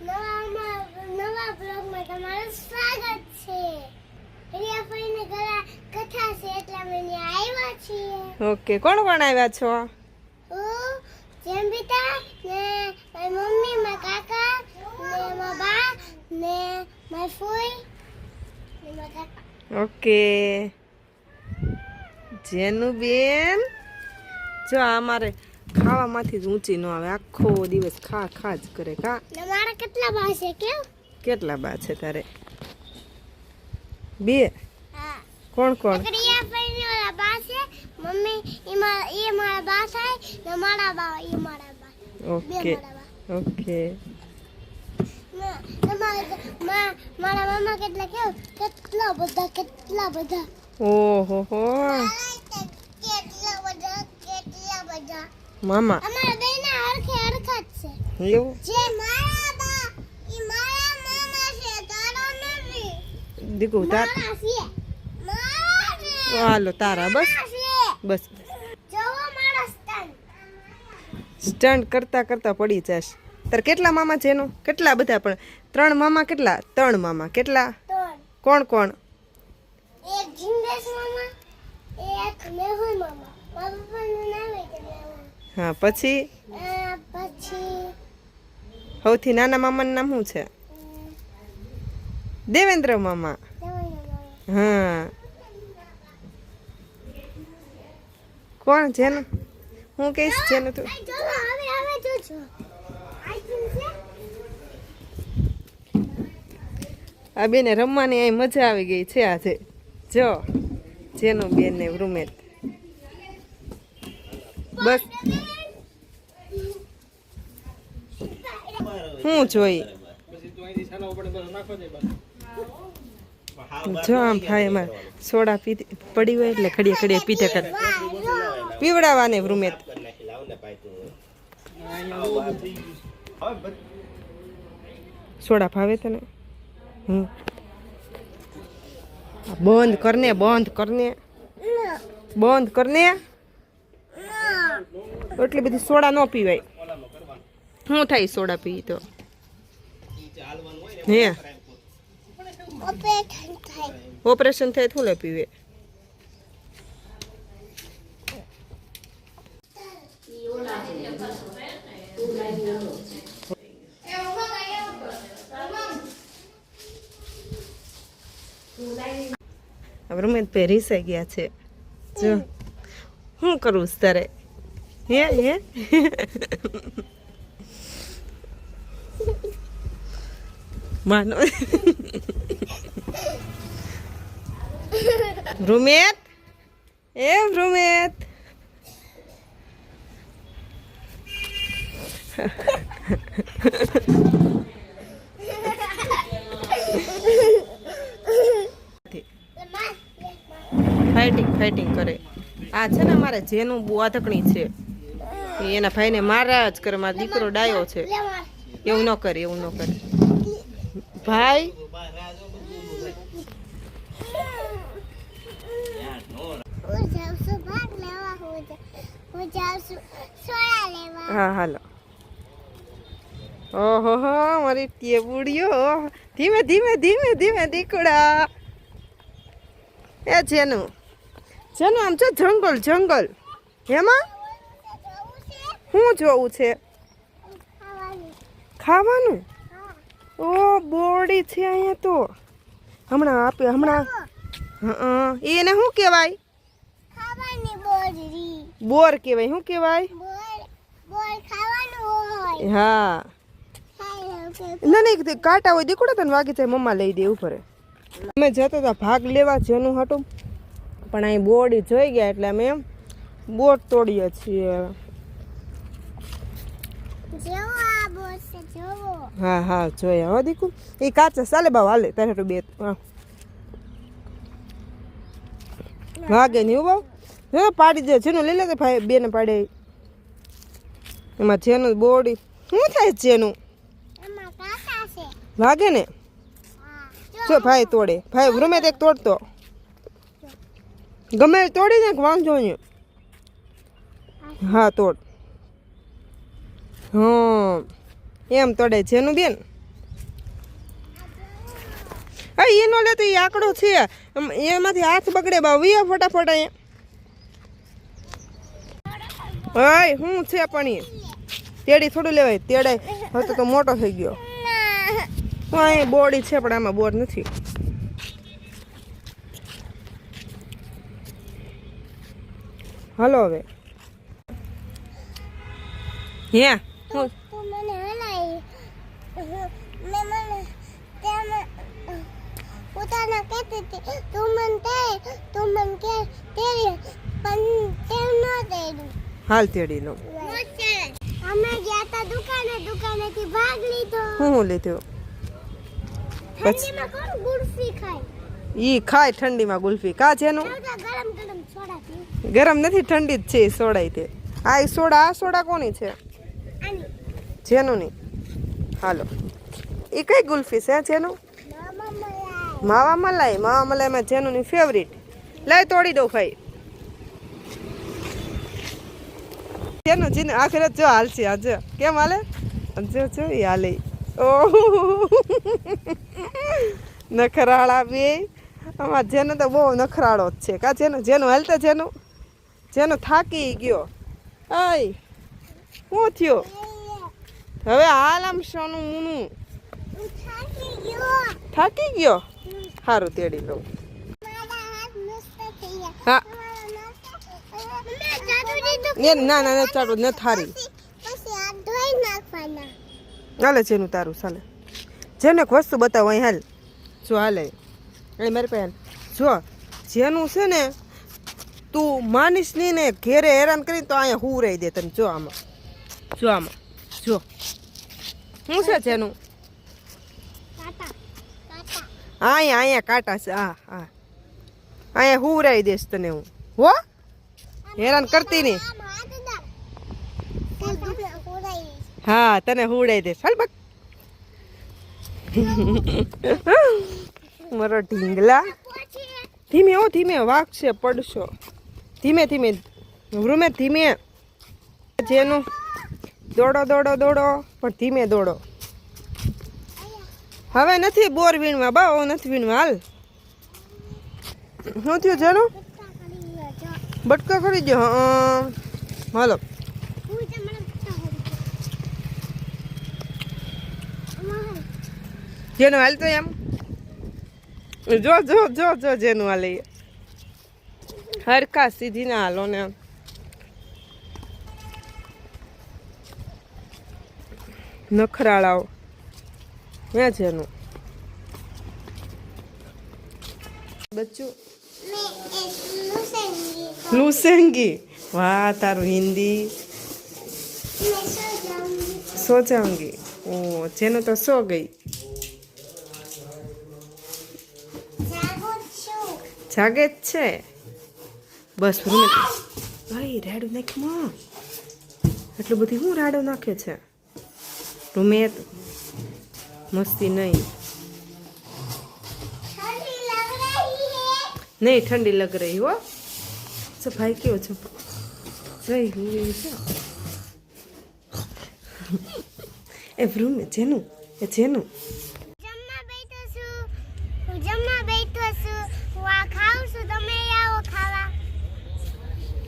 નવા બ્લોગમાં તમારું સ્વાગત છે. રિયા ફઈને કથા છે એટલે અમે આવ્યા છીએ. ઓકે, કોણ કોણ આવ્યા છો? હું જેમ્બિતા ને મારી મમ્મી, મારા કાકા ને મારા બા ને મારી ફોઈ ને મારા કાકા. ઓકે જેનું બેન, જો અમારે ખાવામાંથી જ ઊંચી ન આવે, આખો દિવસ ખા ખા જ કરે. ખા. મારા કેટલા બા છે? કેટલા બા છે તારે? 2. હા. કોણ કોણ? રિયા ફઈને ઓલા બા છે, મમ્મી એ મારા બા થાય ને મારા બા એ મારા બા. Okay okay. મારા મામા કેટલા કેટલા બધા. ઓહો હો કેટલા બધા મામા. અમારા બેના હરખા જ છે. એવું? જે મારા બા ઈ મારા મામા છે, તારો નથી. દીકુ તાર મારા છે. મારા છે. હાલો તારા બસ બસ. જોવો મારા સ્ટન્ટ કરતા કરતા પડી જશ. તાર કેટલા મામા છે એનું? કેટલા બધા? પણ 3 મામા કેટલા? 3 મામા કેટલા? કોણ કોણ? એક જિંગેશ મામા, એક મેહુલ મામા. મારા પપ્પાનું નામ છે મેહુલ. હા, પછી પછી સૌથી નાના મામાનું નામ શું છે? દેવેન્દ્ર મામા. હા. કોણ જેનું? હું કહીશ જેનું તું. આ બેને રમવાની અહીં મજા આવી ગઈ છે આજે. જો જેનું બેન ને રૂમેટ બસ હું જોઈ. જો આમ ભાઈ અમારે સોડા પડી હોય એટલે ખડીએ ખડીએ પીધે કરે. પીવડાવવાને રૂમેત. સોડા ભાવે તને? બંધ કરને, બંધ કરને, બંધ કરને. એટલી બધી સોડા ન પીવાય. શું થાય સોડા પી તો? હે ઓપરેશન થાય થોડે પીવે. રમેશ ભાઈ રીસાઈ ગયા છે. જો શું કરું તારે? હે હે માનો રૂમેત. રૂમેત ફાઇટિંગ કરે. આ છે ને મારે જેનું બુઆધકણી છે, એના ભાઈને મારા જ કરે. મારો દીકરો ડાયો છે. એવું ન કરે, એવું ન કરે ભાઈ. હા હાલો. ઓહો હો મારી ટેબુડિયો. ધીમે ધીમે ધીમે ધીમે દીકડા. એ જેનું આમ જો જંગલ જંગલ. હેમાં શું જોવું છે? ખાવાનું? ઓ બોરડી છે અહીંયા તો. હમણાં આપે હમણાં. એને શું કહેવાય? બોર કહેવાય. શું કહેવાય? હા. ના નહીં કાંટા હોય દીકડા તને વાગી જાય, મમ્મા લઈ દે ઉપર. અમે જતા હતા ભાગ લેવા જેનું હતું, પણ અહીં બોરડી જોઈ ગયા એટલે અમે એમ બોટ તોડીએ છીએ. હા હા જોયા હો દીકુ. એ કાચા ચાલે બાવ હાલે તારે બે. વાગે નહીં બાવ. જો પાડી દે જેનું લઈ લે ભાઈ. બેને પાડે એમાં જેનું બોરડી. શું થાય જેનું? વાગે ને. જો ભાઈ તોડે. ભાઈ રૂમે એક તોડતો. ગમે તોડી ને વાંધો નહીં. હા તોડ. હા એમ તોડે જેનું બેન. હા એનો લે તો એ આંકડો છે એમાંથી હાથ બગડે બા વિયા ફટાફટ અહીંયા હય શું છે પણ એ તેડી થોડું લેવાય તેડાય હવે તો મોટો થઈ ગયો અહીં બોડી છે પણ આમાં બોર નથી હાલો હવે હે હું તું મને હલાઈ મેં મને તેમાં ઉતાના કહેતી હતી તું મને કે તેરી પણ તેમ ન તેડું હાલ તેડી લો અમે ગયા તા દુકાનેથી ભાગ લીધો હું લીધું ઠંડીમાં કોણ ગુલ્ફી ખાય ઈ ખાય ઠંડીમાં ગુલ્ફી કા જેનું ગરમ ગરમ સોડા પી ગરમ નથી ઠંડી જ છે એ સોડાઈ તે આ ઈ સોડા આ સોડા કોની છે આની જેનું નહીં હાલો એ કઈ ગુલ્ફી છે જેનું માવા મલાઈમાં જેનુંની ફેવરિટ લઈ તોડી દઉં ખાઈ જેનું જીને આખરે જો હાલશે આજે કેમ હાલે જો એ હાલે ઓહ નખરાળા બે આમાં જેનું તો બહુ નખરાળો જ છે કા જેનું હાલતા જેનું થાકી ગયો આય શું થયું હવે હાલ આમ સોનું મૂનું થાકી ગયો સારું તેડી લઉં હા ના ચાલો ન થારી હાલે જેનું તારું ચાલે જેને એક વસ્તુ બતાવો અહીં હાલ જો હાલે અહીં મારી પાસે હાલ જો જેનું છે ને તું માનીશ નહીં ને ઘેરે હેરાન કરીને તો અહીંયા હું રહી દે તને જો આમાં જો શું છે જેનું અહીંયા કાંટા છે હા અહીંયા હું રહી દઈશ તને હું હો હેરાન કરતી નહીં હા તને હુડાઈ દઈશ હાલ બક મારો ઢીંગલા ધીમે વાગશે પડશો ધીમે રૂમે ધીમે જેનું દોડો પણ ધીમે દોડો હવે નથી બોર વીણવા બા નથી વીણવા હાલ શું થયું જેનું બટકા કરી દો હાલો જેનું હાલ તો એમ જો જેનું હાલે હરખા સીધી ના હાલો ને નખરાળાઓ હે જેનું બચ્ચું લુસેંગી વાહ તારું હિન્દી સો જાઉંગી ઓ જેનું તો સો ગઈ જાગે જ છે બસ રૂમે ભાઈ રાડું નાખમાં એટલું બધી હું રાડું નાખે છે રૂમે મસ્તી નહીં ठंडी लग रही हो सफाई क्यों छो रही हुई છે એ રૂમ જેનું